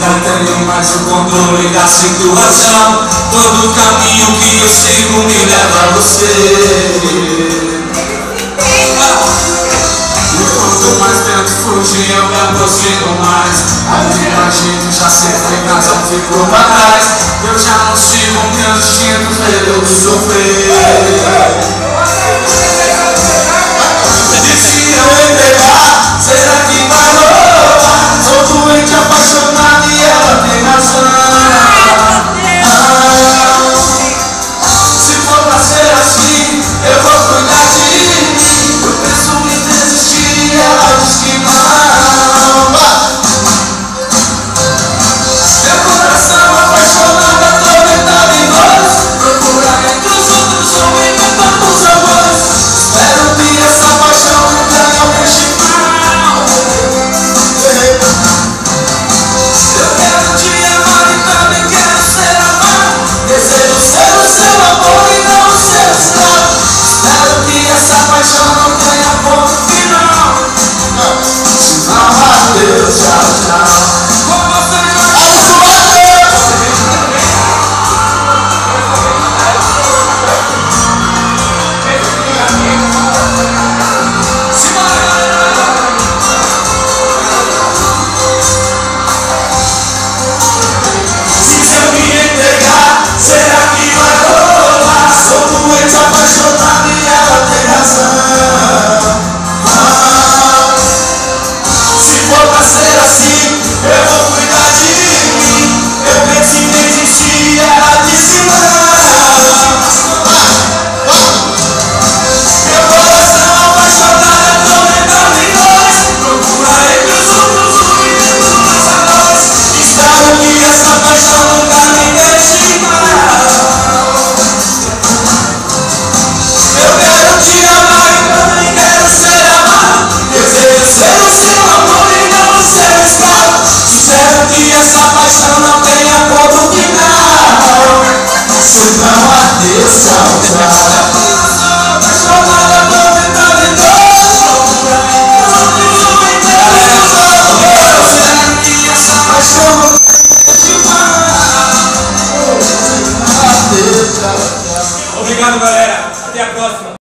não tenho mais o controle da situação. Todo caminho que eu sigo me leva a você. Quanto mais tento fugir, eu me aproximo mais. A minha gente já se foi, casa ficou pra trás. Eu já não sigo meus instintos, medo de sofrer. E se eu entregar, será que vai rolar? Sou doente, apaixonado e ela tem razão. Se for pra ser assim, eu vou cuidar de mim. Eu penso em desistir e ela diz que não. Meu coração apaixonado, atormentado em dores. Procura entre os outros ou inventando os amores. Espero que essa paixão não tenha o final. Eu quero te amar e também quero ser amado. Desejo ser o seu amor e não o seu escravo. Espero que essa paixão não tenha ponto final. Se não, adeus, tchau, tchau. Com você apaixonado e ela tem razão. Se for pra ser assim, eu vou cuidar de mim. Eu penso em desistir e ela disse não. Meu coração apaixonado, atormentado em dores. Procura entre os outros o menino dos amores. Espero que essa paixão nunca me deixe mal. Eu quero te amar e também quero ser amado. Desejo ser o seu amor e não o seu escravo. Espero que essa paixão não tenha ponto final. Se não, adeus, tchau, tchau.